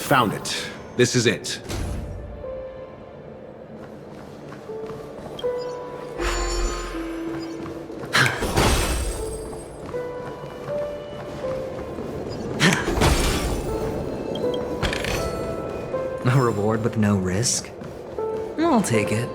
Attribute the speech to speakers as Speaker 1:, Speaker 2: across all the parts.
Speaker 1: Found it. This is it.
Speaker 2: A reward with no risk? I'll take it.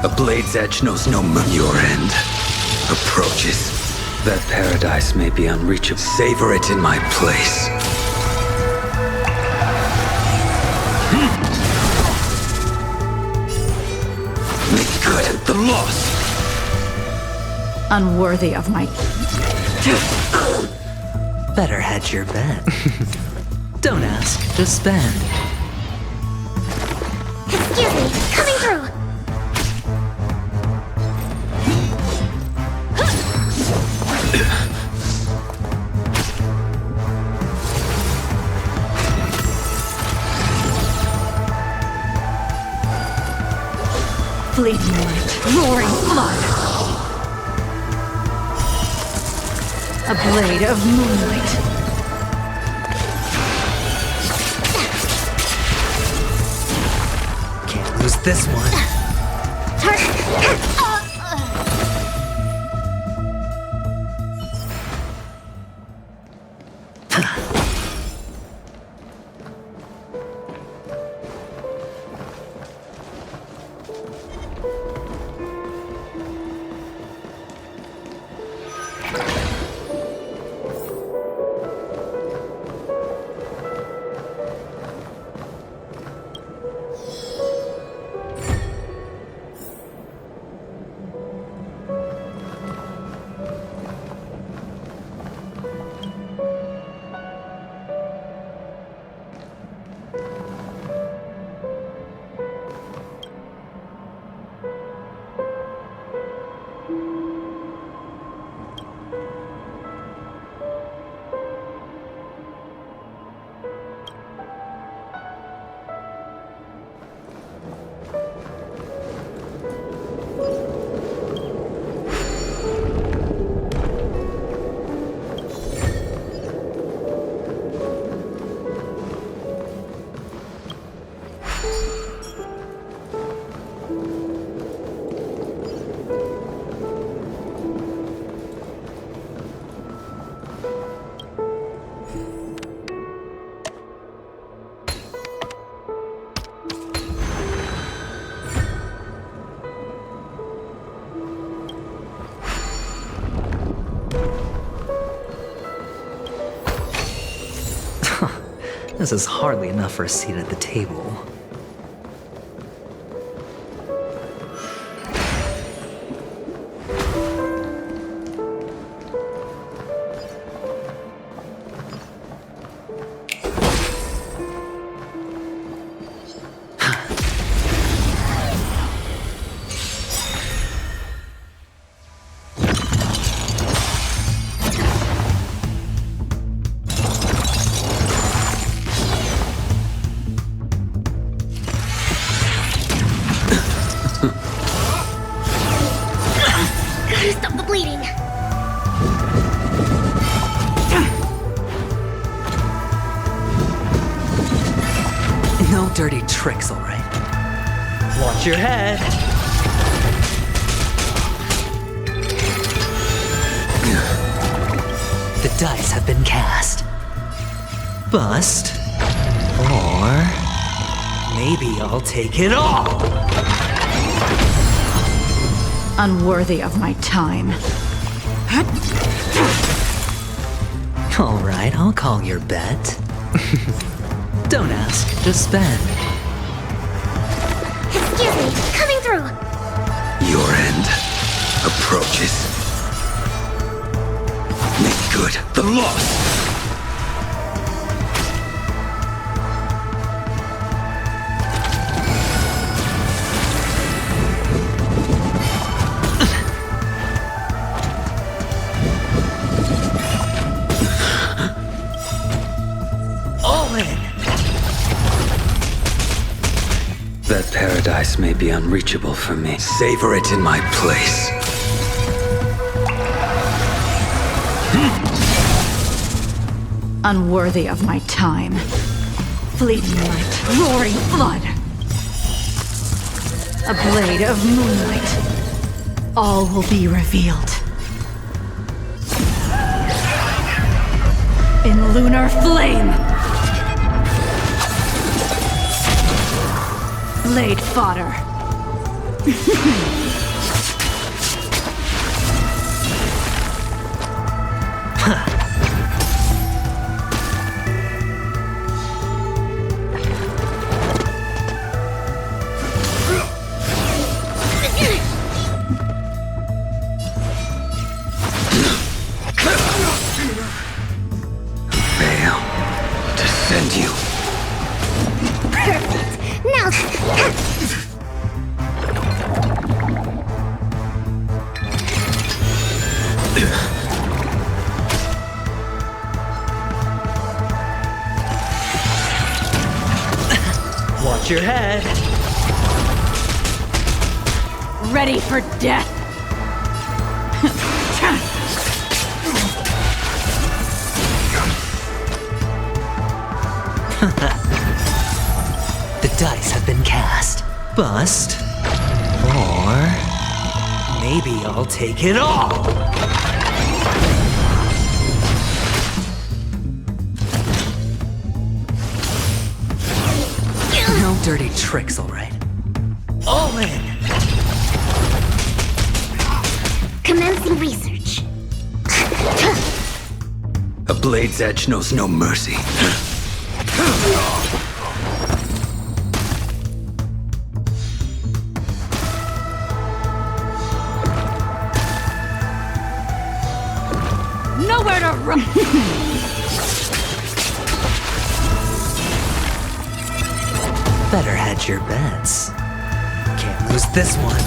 Speaker 3: A blade's edge knows no mercy. Your end approaches. That paradise may be unreachable. Savor it in my place. Make good the loss.
Speaker 4: Unworthy of my...
Speaker 2: Better hedge your bet. Don't ask, just spend.
Speaker 5: Excuse me, coming through.
Speaker 4: Fleeting light, roaring flood. A blade of moonlight.
Speaker 2: Can't lose this one. This is hardly enough for a seat at the table.
Speaker 5: Stop the bleeding.
Speaker 2: No dirty tricks, all right? Watch your head. The dice have been cast. Bust. Or maybe I'll take it all.
Speaker 4: Unworthy of my time.
Speaker 2: All right, I'll call your bet. Don't ask, just spend.
Speaker 5: Excuse me, coming through.
Speaker 3: Your end approaches. Make good the loss. paradise may be unreachable for me. Savor it in my place.
Speaker 4: Unworthy of my time. Fleeting light, roaring flood. A blade of moonlight. All will be revealed. In lunar flame. Blade fodder.
Speaker 3: Veil. To send you.
Speaker 5: Perfect. Now.
Speaker 2: Watch your head.
Speaker 4: Ready for death.
Speaker 2: The dice have been cast. Bust. Or maybe I'll take it all. No dirty tricks, all right? All in.
Speaker 5: Commencing research.
Speaker 3: A blade's edge knows no mercy.
Speaker 4: Nowhere to run.
Speaker 2: Better hedge your bets. Can't lose this one.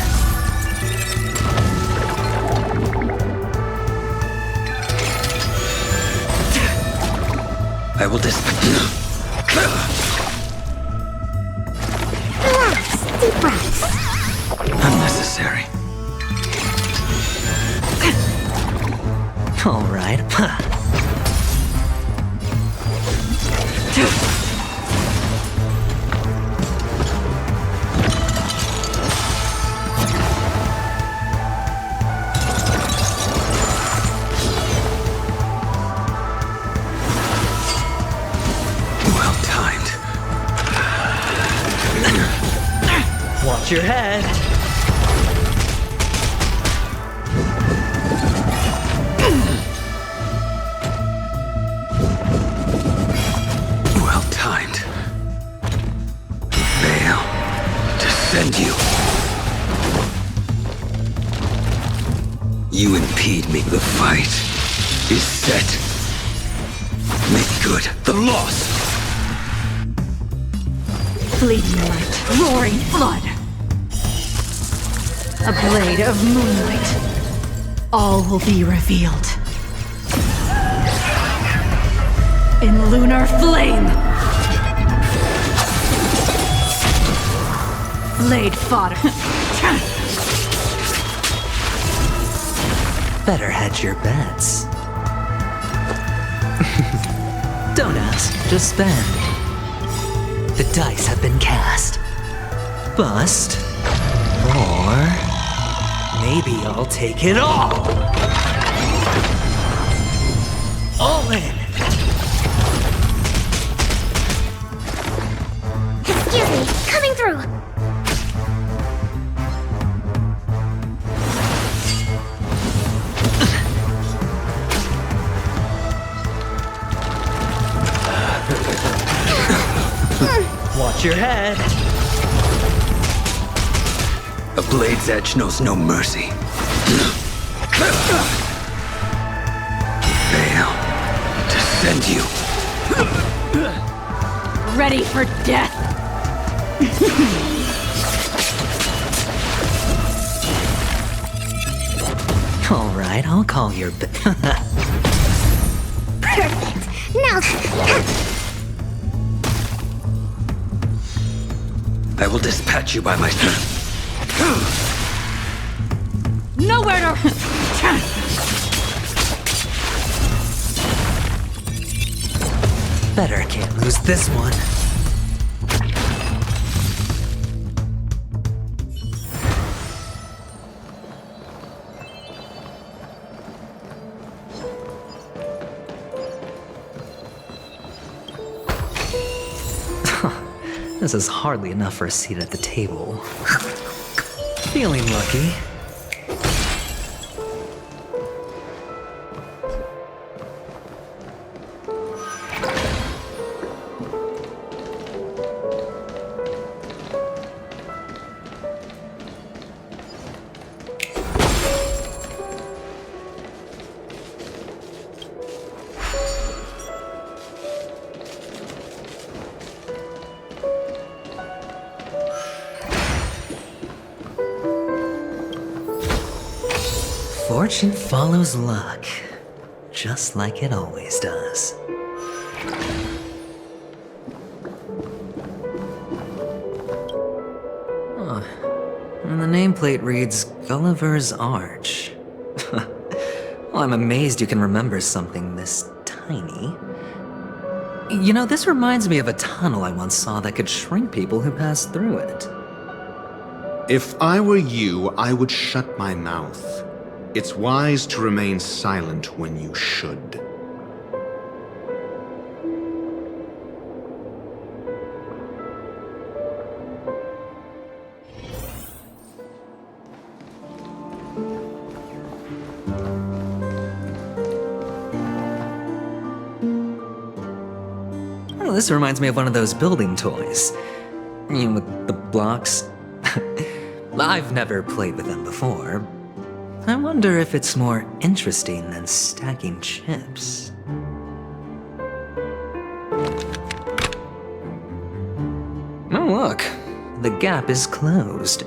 Speaker 3: I will
Speaker 5: Relax. Deep breaths.
Speaker 3: Unnecessary.
Speaker 2: All right.
Speaker 3: Well timed.
Speaker 2: Watch your head.
Speaker 3: Well timed. Veil. To send you. You impede me. The fight is set. Make good the loss.
Speaker 4: Fleeting light, roaring flood. A blade of moonlight. All will be revealed. In lunar flame. Blade fodder.
Speaker 2: Better hedge your bets. Don't ask, just spend. The dice have been cast. Bust. Or maybe I'll take it all. All in.
Speaker 5: Excuse me. Coming through.
Speaker 2: Watch your head.
Speaker 3: A blade's edge knows no mercy. Veil. To send you.
Speaker 4: Ready for death.
Speaker 2: All right, I'll call your
Speaker 5: Perfect. Now.
Speaker 3: I will dispatch you by myself.
Speaker 4: Nowhere to...
Speaker 2: Better can't lose this one. This is hardly enough for a seat at the table. Feeling lucky. Fortune follows luck, just like it always does. Oh, and the nameplate reads Gulliver's Arch. Well, I'm amazed you can remember something this tiny. You know, this reminds me of a tunnel I once saw that could shrink people who passed through it.
Speaker 1: If I were you, I would shut my mouth. It's wise to remain silent when you should.
Speaker 2: Oh, this reminds me of one of those building toys. You know, with the blocks. I've never played with them before. I wonder if it's more interesting than stacking chips. Oh look, the gap is closed.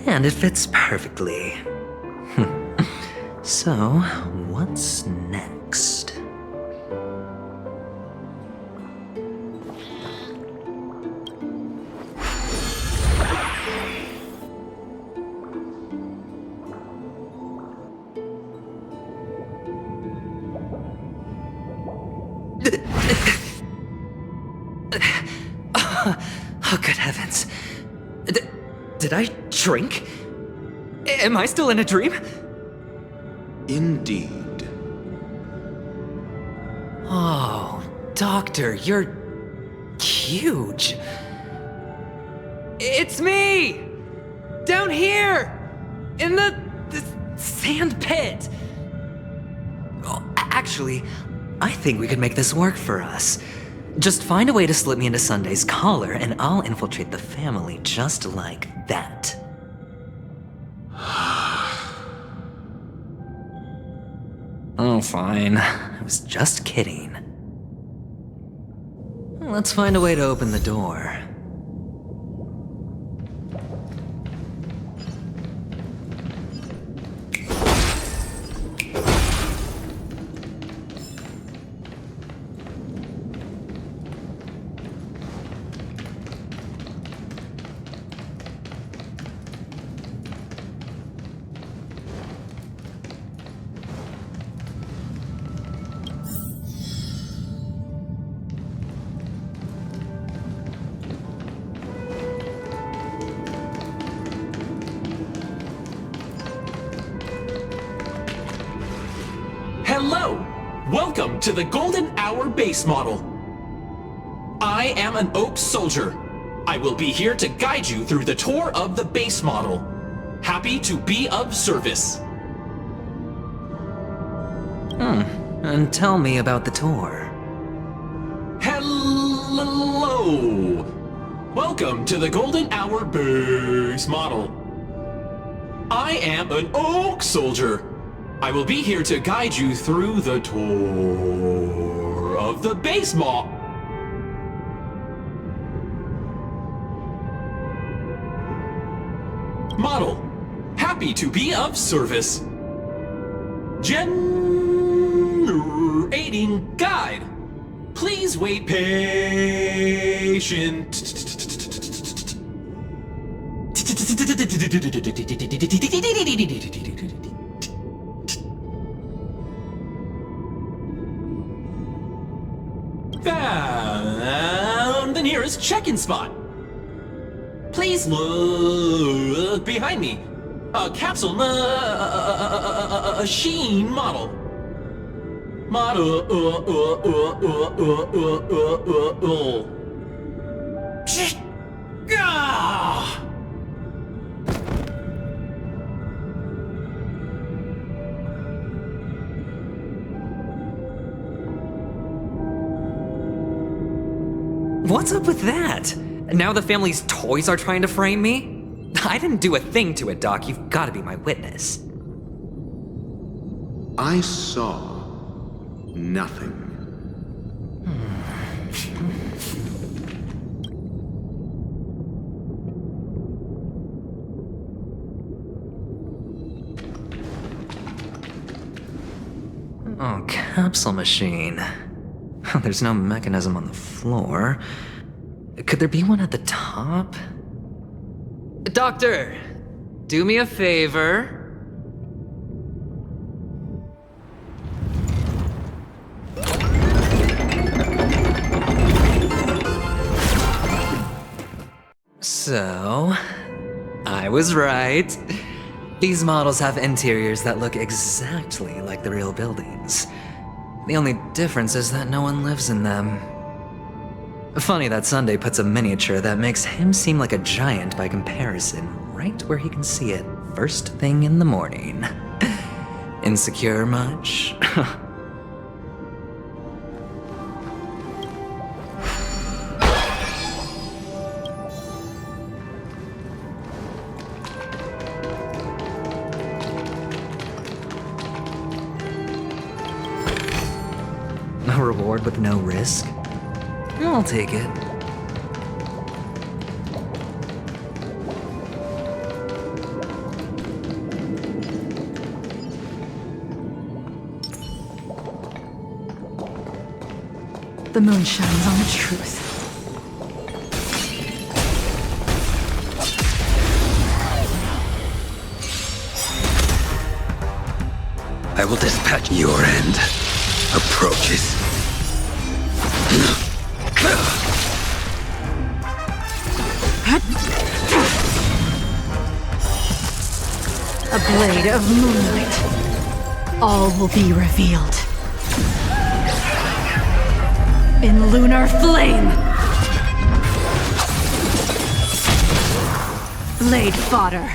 Speaker 2: And it fits perfectly. So, what's next? Oh, good heavens. Did I shrink? Am I still in a dream?
Speaker 1: Indeed.
Speaker 2: Oh, Doctor, you're huge. It's me! Down here! In the sand pit! Oh, actually, I think we could make this work for us. Just find a way to slip me into Sunday's collar, and I'll infiltrate the family just like that. Oh, fine. I was just kidding. Let's find a way to open the door.
Speaker 6: Hello! Welcome to the Golden Hour base model. I am an Oak Soldier. I will be here to guide you through the tour of the base model. Happy to be of service.
Speaker 2: And tell me about the tour.
Speaker 6: Hello! Welcome to the Golden Hour base model. I am an Oak Soldier. I will be here to guide you through the tour of the base model. Happy to be of service. Generating guide. Please wait patient. Found the nearest check-in spot. Please look behind me. A capsule machine model. Ah!
Speaker 2: What's up with that? Now the family's toys are trying to frame me? I didn't do a thing to it, Doc. You've got to be my witness.
Speaker 1: I saw nothing.
Speaker 2: Oh, capsule machine. There's no mechanism on the floor. Could there be one at the top? Doctor, do me a favor. So, I was right. These models have interiors that look exactly like the real buildings. The only difference is that no one lives in them. Funny that Sunday puts a miniature that makes him seem like a giant by comparison right where he can see it first thing in the morning. Insecure much? A reward with no risk? I'll take it.
Speaker 4: The moon shines on the truth.
Speaker 3: I will dispatch your end. Approaches.
Speaker 4: A blade of moonlight. All will be revealed. In lunar flame! Blade fodder.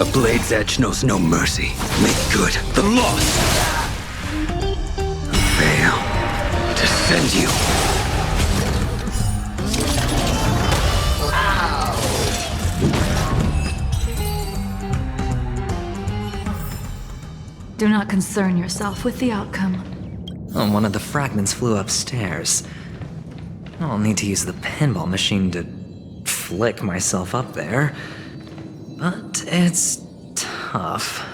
Speaker 3: A blade's edge knows no mercy. Make good the loss. Fail to send you.
Speaker 4: Do not concern yourself with the outcome.
Speaker 2: Oh, one of the fragments flew upstairs. I'll need to use the pinball machine to flick myself up there. But it's tough.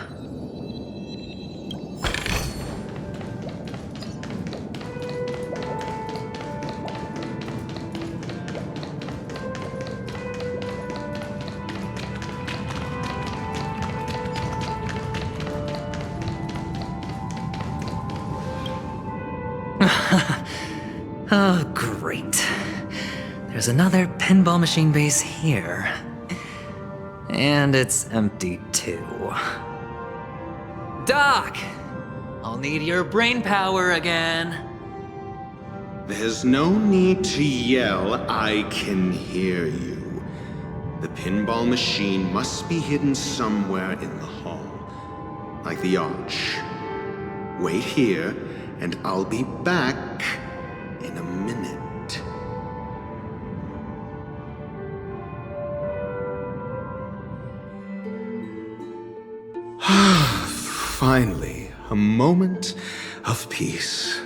Speaker 2: Oh, great. There's another pinball machine base here. And it's empty too. Doc! I'll need your brain power again.
Speaker 1: There's no need to yell, I can hear you. The pinball machine must be hidden somewhere in the hall, like the arch. Wait here, and I'll be back in a minute. Finally, a moment of peace.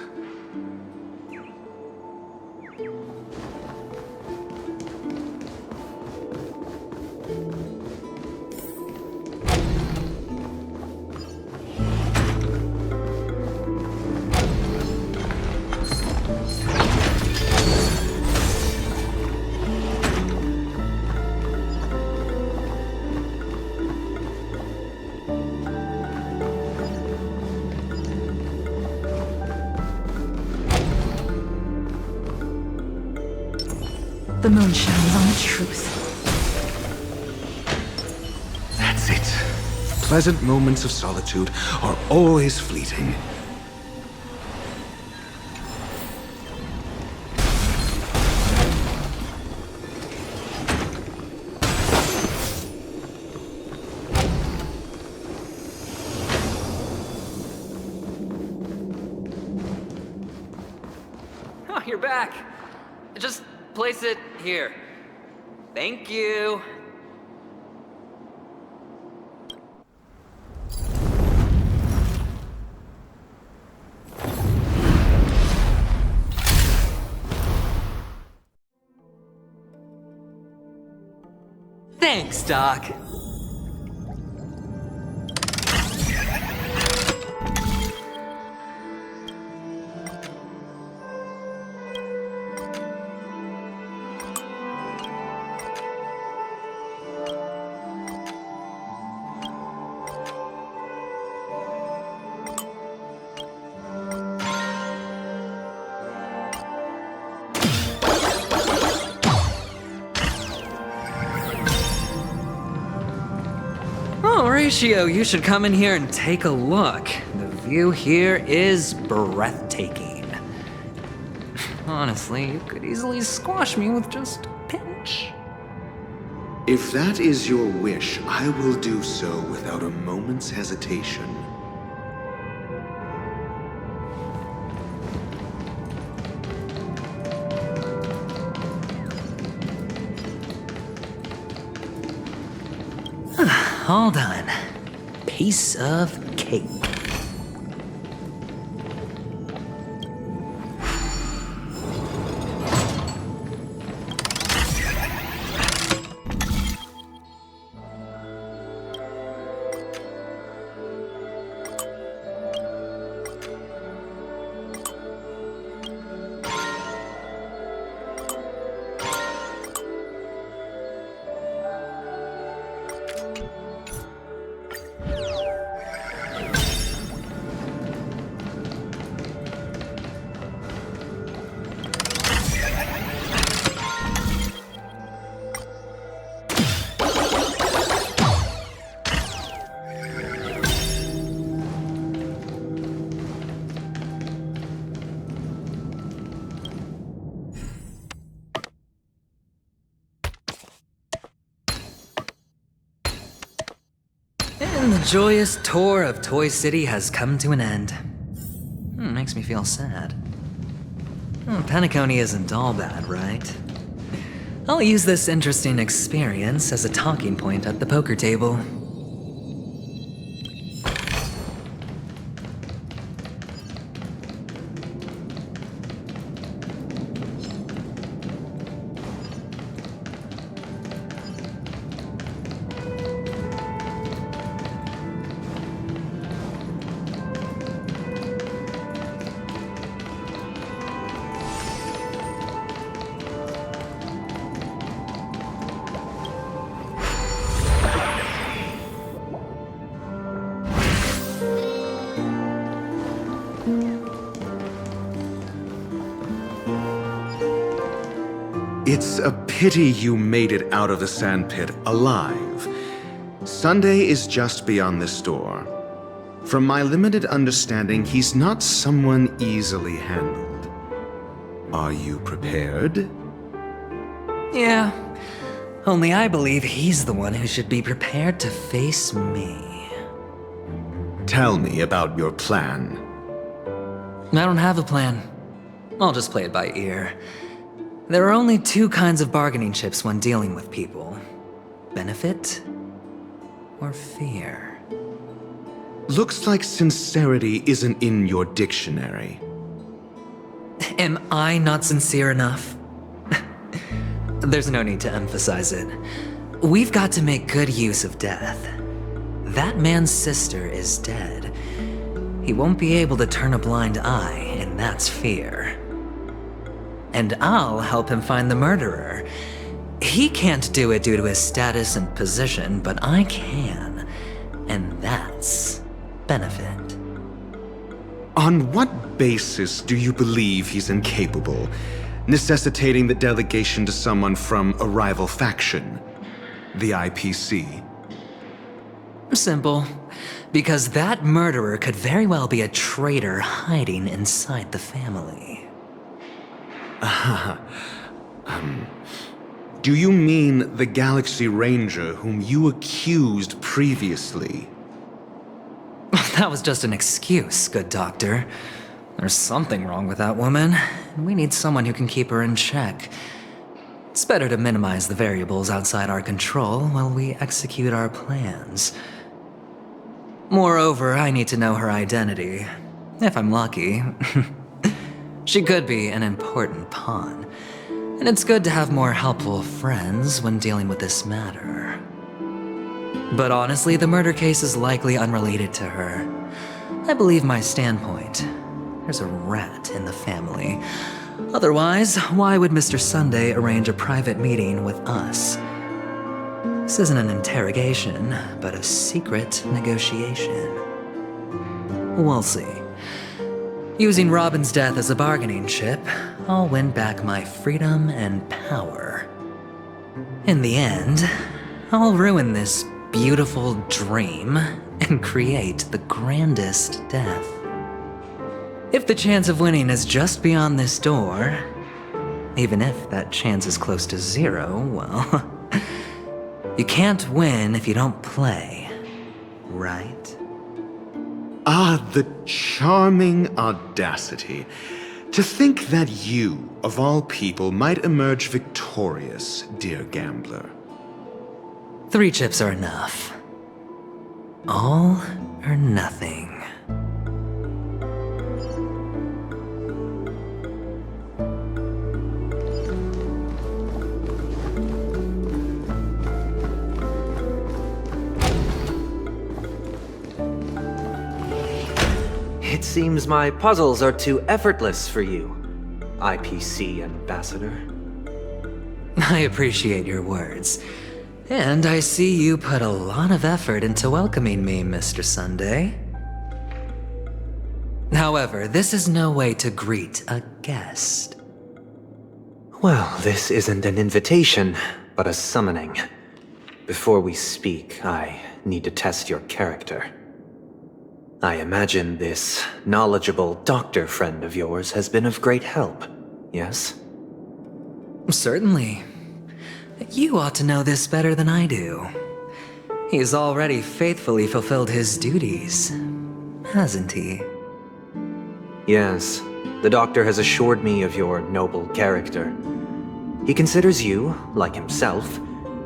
Speaker 4: The moon shines on the truth.
Speaker 1: That's it. Pleasant moments of solitude are always fleeting.
Speaker 2: Oh, you're back. Just place it here. Thank you. Thanks, Doc. Oh, Horatio, you should come in here and take a look. The view here is breathtaking. Honestly, you could easily squash me with just a pinch.
Speaker 1: If that is your wish, I will do so without a moment's hesitation.
Speaker 2: All done. Piece of cake. And the joyous tour of Toy City has come to an end. Makes me feel sad. Penacony isn't all bad, right? I'll use this interesting experience as a talking point at the poker table.
Speaker 1: It's a pity you made it out of the sandpit alive. Sunday is just beyond this door. From my limited understanding, he's not someone easily handled. Are you prepared?
Speaker 2: Yeah, only I believe he's the one who should be prepared to face me.
Speaker 1: Tell me about your plan.
Speaker 2: I don't have a plan. I'll just play it by ear. There are only two kinds of bargaining chips when dealing with people. Benefit or fear.
Speaker 1: Looks like sincerity isn't in your dictionary.
Speaker 2: Am I not sincere enough? There's no need to emphasize it. We've got to make good use of death. That man's sister is dead. He won't be able to turn a blind eye, and that's fear. And I'll help him find the murderer. He can't do it due to his status and position, but I can. And that's benefit.
Speaker 1: On what basis do you believe he's incapable? necessitating the delegation to someone from a rival faction, the IPC.
Speaker 2: Simple. Because that murderer could very well be a traitor hiding inside the family.
Speaker 1: Do you mean the Galaxy Ranger whom you accused previously?
Speaker 2: That was just an excuse, good doctor. There's something wrong with that woman, and we need someone who can keep her in check. It's better to minimize the variables outside our control while we execute our plans. Moreover, I need to know her identity. If I'm lucky. She could be an important pawn, and it's good to have more helpful friends when dealing with this matter. But honestly, the murder case is likely unrelated to her. I believe my standpoint. There's a rat in the family. Otherwise, why would Mr. Sunday arrange a private meeting with us? This isn't an interrogation, but a secret negotiation. We'll see. Using Robin's death as a bargaining chip, I'll win back my freedom and power. In the end, I'll ruin this beautiful dream and create the grandest death. If the chance of winning is just beyond this door, even if that chance is close to zero, well, you can't win if you don't play, right?
Speaker 1: Ah, the charming audacity. To think that you, of all people, might emerge victorious, dear gambler.
Speaker 2: 3 chips are enough. All or nothing.
Speaker 7: It seems my puzzles are too effortless for you, IPC Ambassador.
Speaker 2: I appreciate your words. And I see you put a lot of effort into welcoming me, Mr. Sunday. However, this is no way to greet a guest.
Speaker 7: Well, this isn't an invitation, but a summoning. Before we speak, I need to test your character. I imagine this knowledgeable doctor friend of yours has been of great help, yes?
Speaker 2: Certainly. You ought to know this better than I do. He's already faithfully fulfilled his duties, hasn't he?
Speaker 7: Yes, the doctor has assured me of your noble character. He considers you, like himself,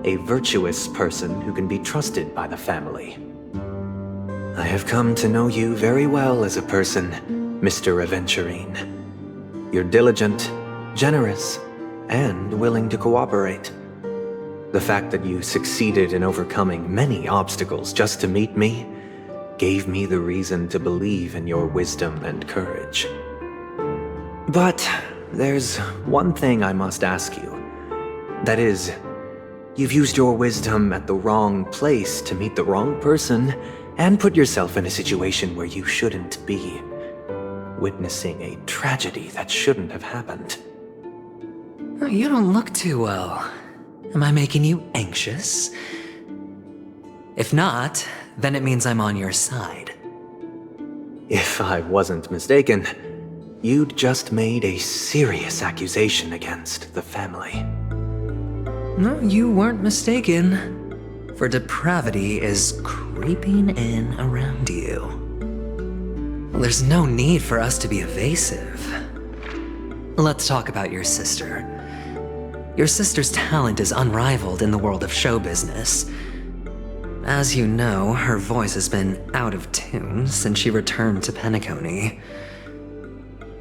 Speaker 7: a virtuous person who can be trusted by the family. I have come to know you very well as a person, Mr. Aventurine. You're diligent, generous, and willing to cooperate. The fact that you succeeded in overcoming many obstacles just to meet me gave me the reason to believe in your wisdom and courage. But there's one thing I must ask you. That is, you've used your wisdom at the wrong place to meet the wrong person and put yourself in a situation where you shouldn't be, witnessing a tragedy that shouldn't have happened.
Speaker 2: You don't look too well. Am I making you anxious? If not, then it means I'm on your side.
Speaker 7: If I wasn't mistaken, you'd just made a serious accusation against the family.
Speaker 2: No, you weren't mistaken. For depravity is creeping in around you. Well, there's no need for us to be evasive. Let's talk about your sister. Your sister's talent is unrivaled in the world of show business. As you know, her voice has been out of tune since she returned to Penacony.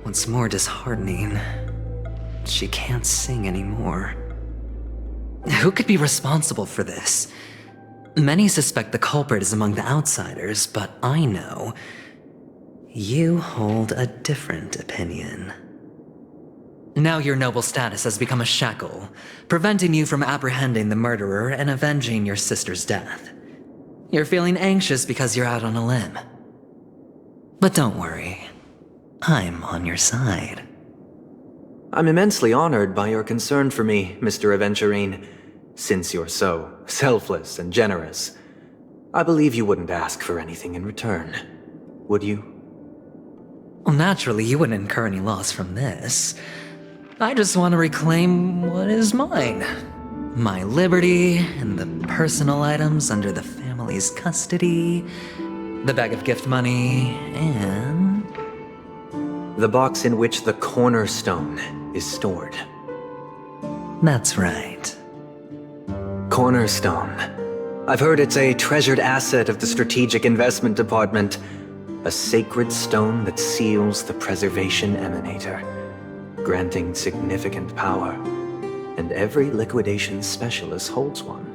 Speaker 2: What's more disheartening, she can't sing anymore. Who could be responsible for this? Many suspect the culprit is among the outsiders, but I know you hold a different opinion. Now your noble status has become a shackle, preventing you from apprehending the murderer and avenging your sister's death. You're feeling anxious because you're out on a limb. But don't worry, I'm on your side.
Speaker 7: I'm immensely honored by your concern for me, Mr. Aventurine. Since you're so selfless and generous, I believe you wouldn't ask for anything in return, would you?
Speaker 2: Well, naturally, you wouldn't incur any loss from this. I just want to reclaim what is mine. My liberty and the personal items under the family's custody, the bag of gift money, and...
Speaker 7: the box in which the cornerstone is stored.
Speaker 2: That's right.
Speaker 7: Cornerstone. I've heard it's a treasured asset of the Strategic Investment Department. A sacred stone that seals the Preservation Emanator, granting significant power. And every liquidation specialist holds one.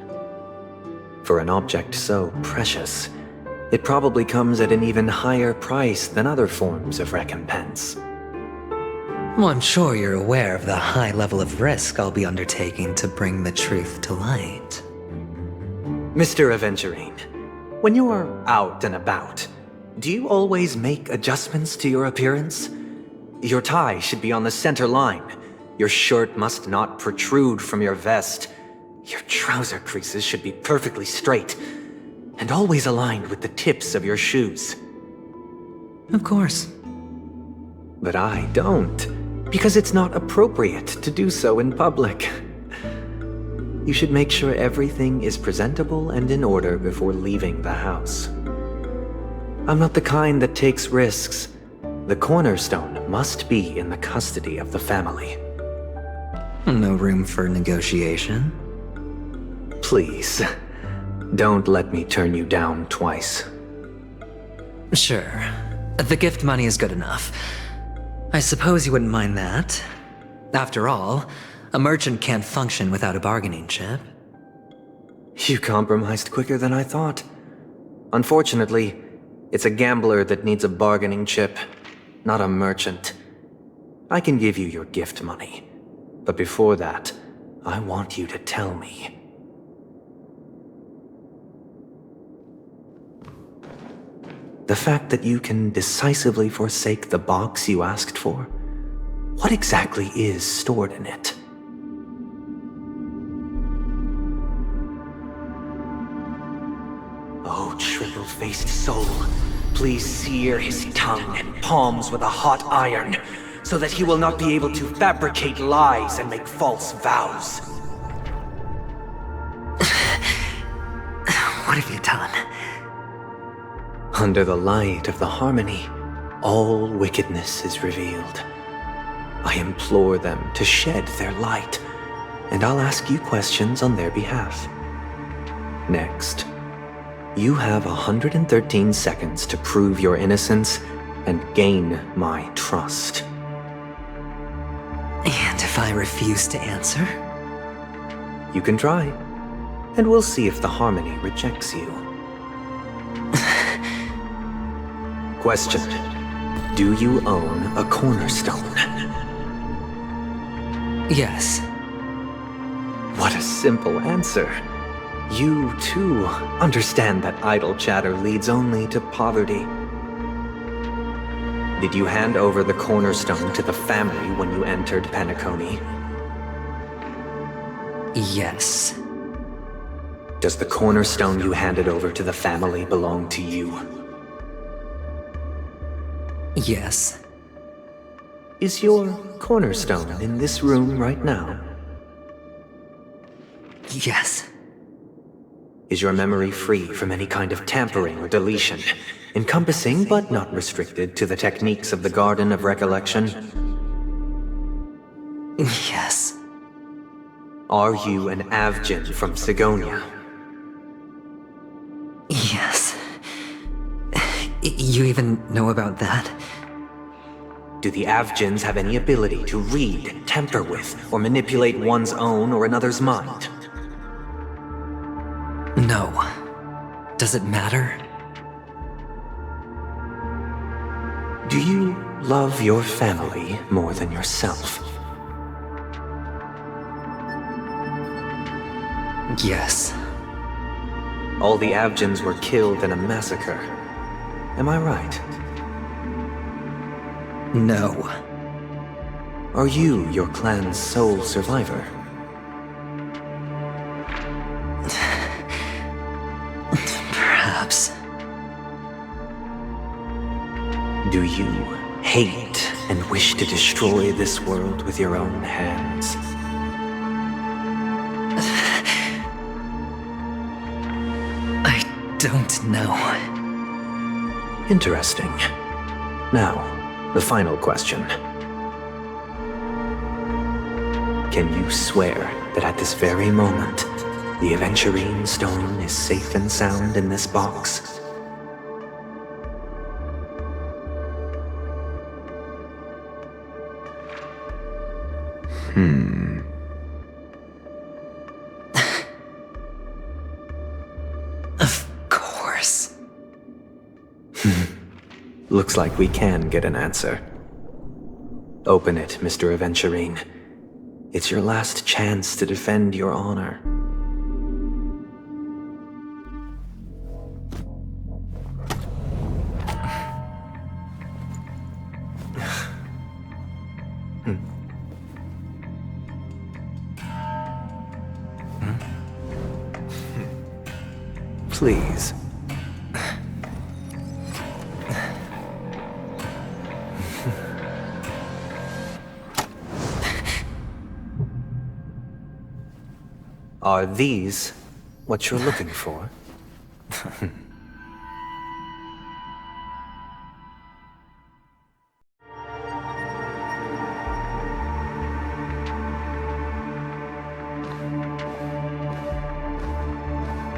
Speaker 7: For an object so precious, it probably comes at an even higher price than other forms of recompense.
Speaker 2: Well, I'm sure you're aware of the high level of risk I'll be undertaking to bring the truth to light.
Speaker 7: Mr. Aventurine, when you are out and about, do you always make adjustments to your appearance? Your tie should be on the center line. Your shirt must not protrude from your vest. Your trouser creases should be perfectly straight, and always aligned with the tips of your shoes.
Speaker 2: Of course.
Speaker 7: But I don't, because it's not appropriate to do so in public. You should make sure everything is presentable and in order before leaving the house. I'm not the kind that takes risks. The cornerstone must be in the custody of the family.
Speaker 2: No room for negotiation.
Speaker 7: Please, don't let me turn you down twice.
Speaker 2: Sure. The gift money is good enough. I suppose you wouldn't mind that. After all, a merchant can't function without a bargaining chip.
Speaker 7: You compromised quicker than I thought. Unfortunately, it's a gambler that needs a bargaining chip, not a merchant. I can give you your gift money, but before that, I want you to tell me. The fact that you can decisively forsake the box you asked for, what exactly is stored in it? Oh, triple-faced soul, please sear his tongue and palms with a hot iron, so that he will not be able to fabricate lies and make false vows.
Speaker 2: What have you done?
Speaker 7: Under the light of the harmony, all wickedness is revealed. I implore them to shed their light, and I'll ask you questions on their behalf. Next, you have 113 seconds to prove your innocence and gain my trust.
Speaker 2: And if I refuse to answer?
Speaker 7: You can try, and we'll see if the harmony rejects you. Question: do you own a cornerstone?
Speaker 2: Yes.
Speaker 7: What a simple answer. You, too, understand that idle chatter leads only to poverty. Did you hand over the cornerstone to the family when you entered Penacony?
Speaker 2: Yes.
Speaker 7: Does the cornerstone you handed over to the family belong to you?
Speaker 2: Yes.
Speaker 7: Is your cornerstone in this room right now?
Speaker 2: Yes.
Speaker 7: Is your memory free from any kind of tampering or deletion, encompassing but not restricted to the techniques of the Garden of Recollection?
Speaker 2: Yes.
Speaker 7: Are you an Avgin from Sigonia?
Speaker 2: Yes. You even know about that?
Speaker 7: Do the Avgins have any ability to read, tamper with, or manipulate one's own or another's mind?
Speaker 2: No. Does it matter?
Speaker 7: Do you love your family more than yourself?
Speaker 2: Yes.
Speaker 7: All the Avgins were killed in a massacre. Am I right?
Speaker 2: No.
Speaker 7: Are you your clan's sole survivor?
Speaker 2: Perhaps.
Speaker 7: Do you hate and wish to destroy this world with your own hands?
Speaker 2: I don't know.
Speaker 7: Interesting. Now, the final question. Can you swear that at this very moment, the Aventurine Stone is safe and sound in this box?
Speaker 2: Of course.
Speaker 7: Looks like we can get an answer. Open it, Mr. Aventurine. It's your last chance to defend your honor. Please. Are these what you're looking for?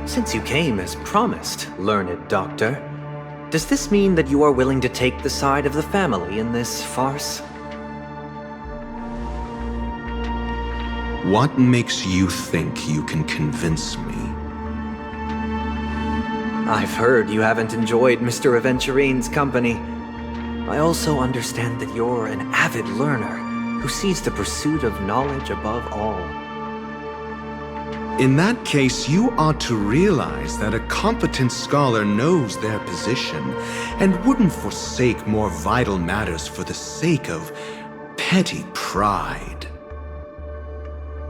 Speaker 7: Since you came as promised, learned doctor, does this mean that you are willing to take the side of the family in this farce?
Speaker 1: What makes you think you can convince me?
Speaker 7: I've heard you haven't enjoyed Mr. Aventurine's company. I also understand that you're an avid learner who sees the pursuit of knowledge above all.
Speaker 1: In that case, you ought to realize that a competent scholar knows their position and wouldn't forsake more vital matters for the sake of petty pride.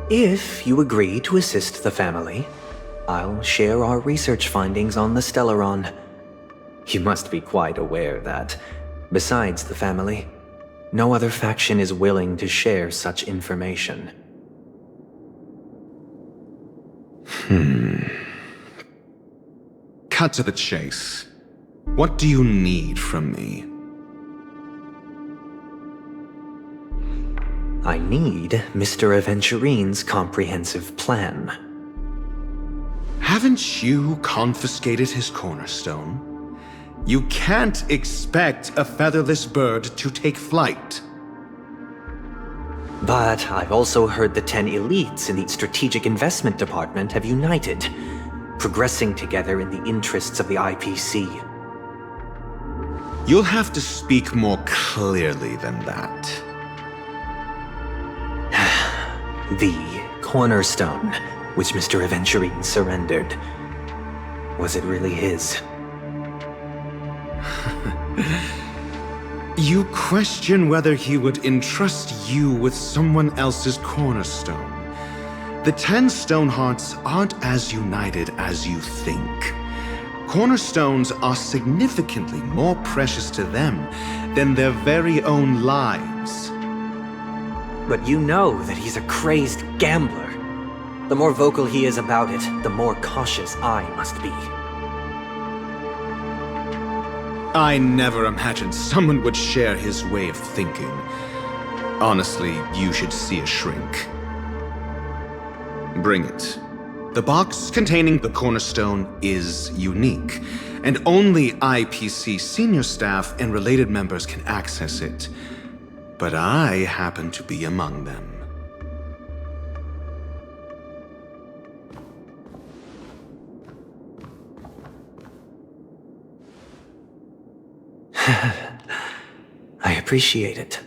Speaker 7: If you agree to assist the family, I'll share our research findings on the Stellaron. You must be quite aware that, besides the family, no other faction is willing to share such information.
Speaker 1: Cut to the chase. What do you need from me?
Speaker 7: I need Mr. Aventurine's comprehensive plan.
Speaker 1: Haven't you confiscated his cornerstone? You can't expect a featherless bird to take flight.
Speaker 7: But I've also heard the 10 elites in the Strategic Investment Department have united, progressing together in the interests of the IPC.
Speaker 1: You'll have to speak more clearly than that.
Speaker 7: The cornerstone, which Mr. Aventurine surrendered. Was it really his?
Speaker 1: You question whether he would entrust you with someone else's cornerstone. The 10 Stonehearts aren't as united as you think. Cornerstones are significantly more precious to them than their very own lives.
Speaker 7: But you know that he's a crazed gambler. The more vocal he is about it, the more cautious I must be.
Speaker 1: I never imagined someone would share his way of thinking. Honestly, you should see a shrink. Bring it. The box containing the cornerstone is unique, and only IPC senior staff and related members can access it. But I happen to be among them.
Speaker 7: I appreciate it.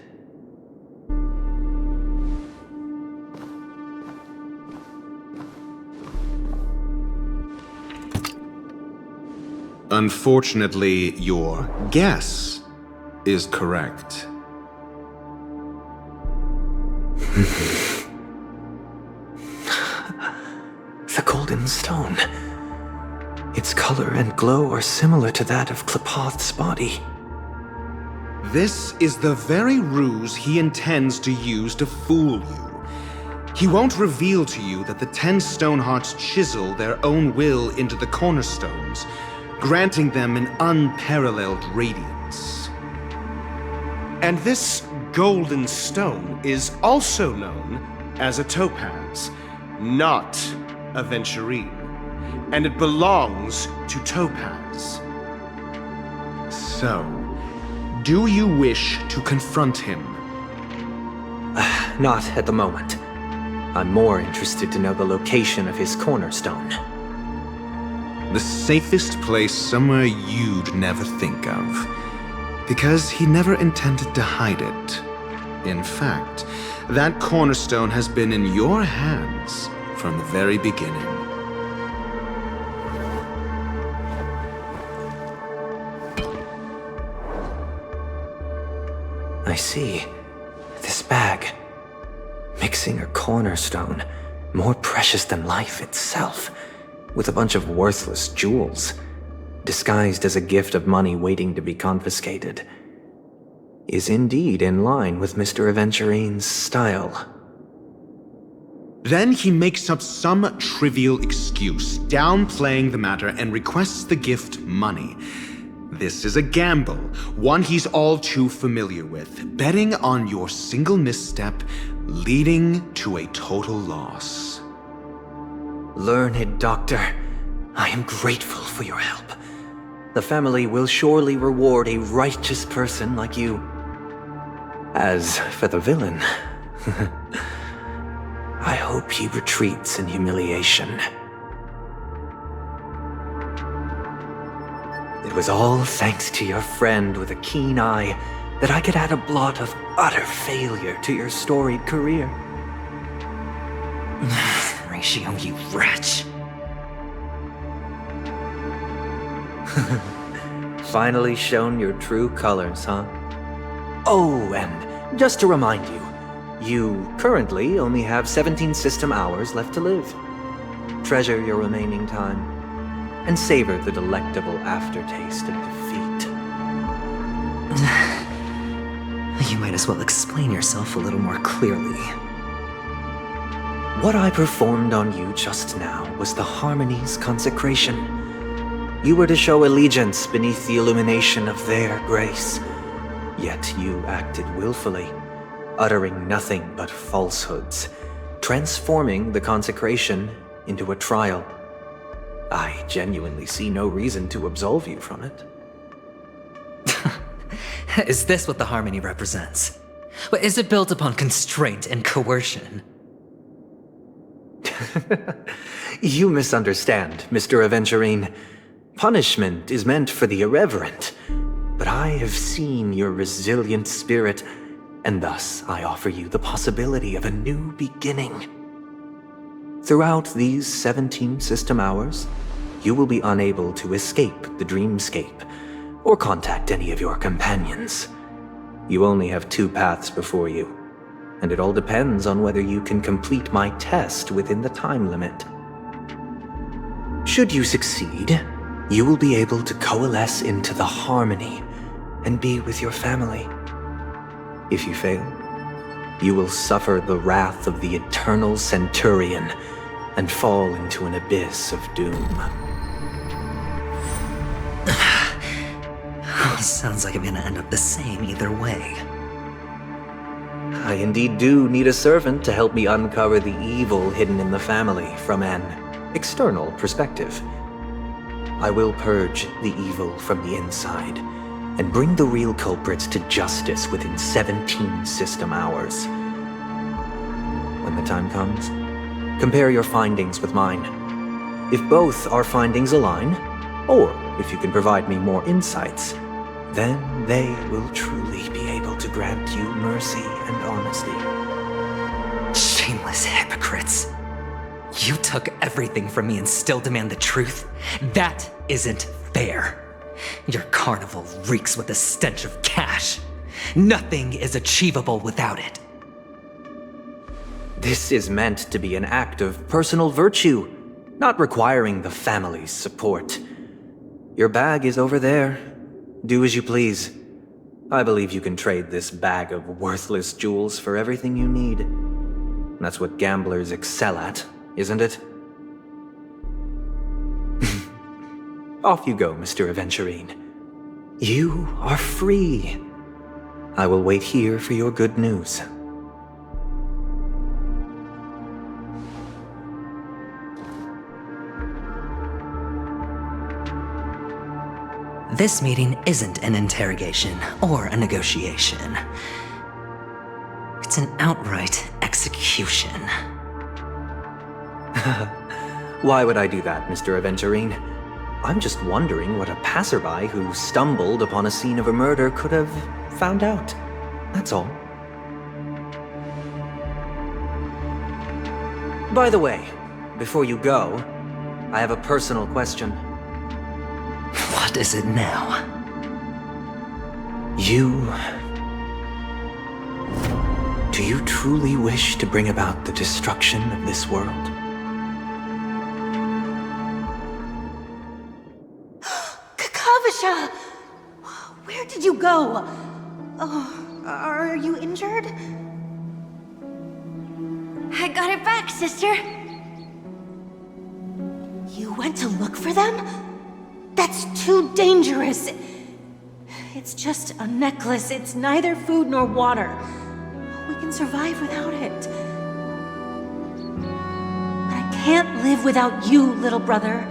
Speaker 1: Unfortunately, your guess is correct.
Speaker 7: The golden stone. Its color and glow are similar to that of Klepoth's body.
Speaker 1: This is the very ruse he intends to use to fool you. He won't reveal to you that the 10 Stonehearts chisel their own will into the cornerstones, granting them an unparalleled radiance. And this golden stone is also known as a topaz, not a venturine, and it belongs to Topaz. So, do you wish to confront him?
Speaker 7: Not at the moment. I'm more interested to know the location of his cornerstone.
Speaker 1: The safest place somewhere you'd never think of. Because he never intended to hide it. In fact, that cornerstone has been in your hands from the very beginning.
Speaker 7: I see. This bag. Mixing a cornerstone, more precious than life itself, with a bunch of worthless jewels, disguised as a gift of money waiting to be confiscated, is indeed in line with Mr. Aventurine's style.
Speaker 1: Then he makes up some trivial excuse, downplaying the matter, and requests the gift money. This is a gamble, one he's all too familiar with, betting on your single misstep, leading to a total loss.
Speaker 7: Learned doctor, I am grateful for your help. The family will surely reward a righteous person like you. As for the villain, I hope he retreats in humiliation. It was all thanks to your friend with a keen eye that I could add a blot of utter failure to your storied career.
Speaker 2: Ratio, you wretch.
Speaker 7: Finally shown your true colors, huh? Oh, and just to remind you, you currently only have 17 system hours left to live. Treasure your remaining time, and savor the delectable aftertaste of defeat.
Speaker 2: You might as well explain yourself a little more clearly.
Speaker 7: What I performed on you just now was the Harmony's consecration. You were to show allegiance beneath the illumination of their grace. Yet you acted willfully, uttering nothing but falsehoods, transforming the consecration into a trial. I genuinely see no reason to absolve you from it.
Speaker 2: Is this what the Harmony represents? Is it built upon constraint and coercion?
Speaker 7: You misunderstand, Mr. Aventurine. Punishment is meant for the irreverent, but I have seen your resilient spirit, and thus I offer you the possibility of a new beginning. Throughout these 17 system hours, you will be unable to escape the dreamscape or contact any of your companions. You only have 2 paths before you, and it all depends on whether you can complete my test within the time limit. Should you succeed, you will be able to coalesce into the Harmony and be with your family. If you fail, you will suffer the wrath of the eternal Centurion and fall into an abyss of doom.
Speaker 2: Sounds like I'm gonna end up the same either way.
Speaker 7: I indeed do need a servant to help me uncover the evil hidden in the family from an external perspective. I will purge the evil from the inside and bring the real culprits to justice within 17 system hours. When the time comes, compare your findings with mine. If both our findings align, or if you can provide me more insights, then they will truly be able to grant you mercy and honesty.
Speaker 2: Shameless hypocrites. You took everything from me and still demand the truth? That isn't fair. Your carnival reeks with the stench of cash. Nothing is achievable without it.
Speaker 7: This is meant to be an act of personal virtue, not requiring the family's support. Your bag is over there. Do as you please. I believe you can trade this bag of worthless jewels for everything you need. That's what gamblers excel at, isn't it? Off you go, Mr. Aventurine. You are free. I will wait here for your good news.
Speaker 2: This meeting isn't an interrogation or a negotiation. It's an outright execution.
Speaker 7: Why would I do that, Mr. Aventurine? I'm just wondering what a passerby who stumbled upon a scene of a murder could have found out. That's all. By the way, before you go, I have a personal question.
Speaker 2: What is it now?
Speaker 7: Do you truly wish to bring about the destruction of this world?
Speaker 4: Kakavasha! Where did you go? Oh, are you injured?
Speaker 5: I got it back, sister.
Speaker 4: You went to look for them? That's too dangerous. It's just a necklace. It's neither food nor water. We can survive without it. But I can't live without you, little brother.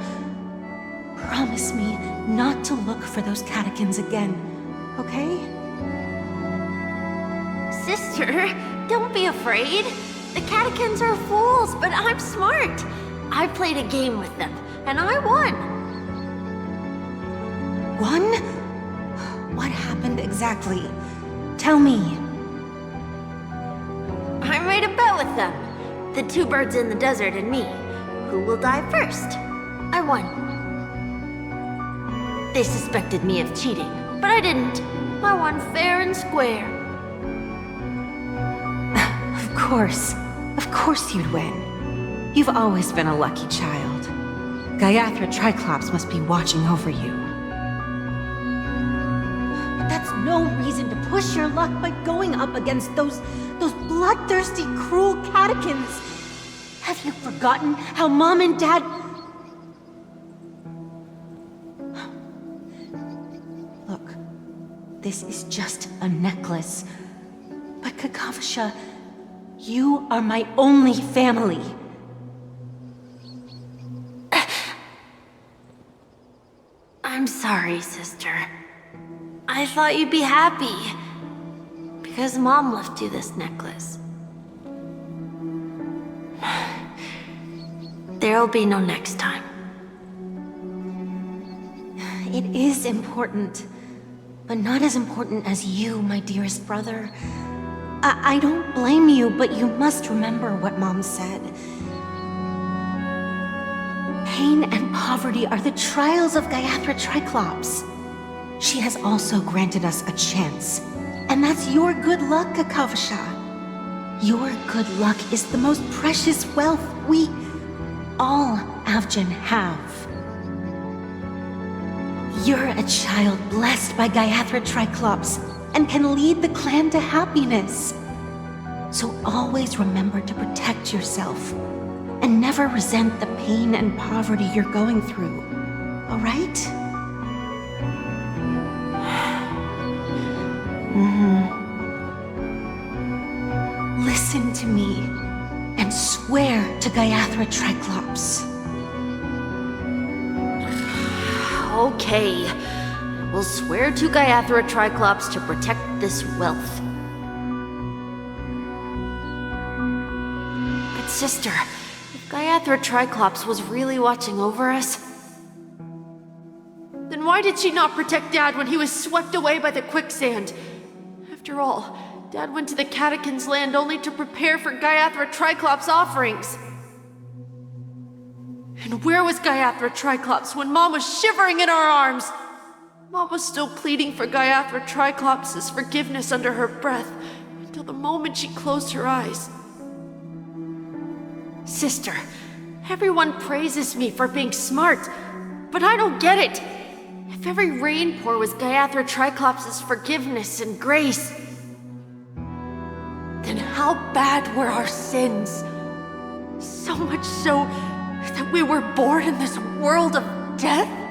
Speaker 4: Promise me not to look for those catechins again, okay?
Speaker 5: Sister, don't be afraid. The catechins are fools, but I'm smart. I played a game with them, and I won.
Speaker 4: Won? What happened exactly? Tell me.
Speaker 5: I made a bet with them. The two birds in the desert and me. Who will die first? I won. They suspected me of cheating, but I didn't. I won fair and square.
Speaker 4: Of course you'd win. You've always been a lucky child. Gaiathra Triclops must be watching over you. But that's no reason to push your luck by going up against those bloodthirsty, cruel catechins. Have you forgotten how Mom and Dad... Look, this is just a necklace. But Kakavasha, you are my only family.
Speaker 5: I'm sorry, sister. I thought you'd be happy. Because Mom left you this necklace. There'll be no next time.
Speaker 4: It is important, but not as important as you, my dearest brother. I don't blame you, but you must remember what Mom said. Pain and poverty are the trials of Gaiathra Triclops. She has also granted us a chance. And that's your good luck, Kakavasha. Your good luck is the most precious wealth we, all Avgin, have. You're a child blessed by Gaiathra Triclops and can lead the clan to happiness. So always remember to protect yourself and never resent the pain and poverty you're going through, all right? Listen to me and swear to Gaiathra Triclops.
Speaker 5: Okay. We'll swear to Gaiathra Triclops to protect this wealth. But sister, if Gaiathra Triclops was really watching over us, then why did she not protect Dad when he was swept away by the quicksand? After all, Dad went to the Catechins' land only to prepare for Gaiathra Triclops' offerings. And where was Gaiathra Triclops when Mom was shivering in our arms? Mom was still pleading for Gaiathra Triclops' forgiveness under her breath until the moment she closed her eyes. Sister, everyone praises me for being smart, but I don't get it. If every rain pour was Gaiathra Triclops' forgiveness and grace, then how bad were our sins? So much so that we were born in this world of death?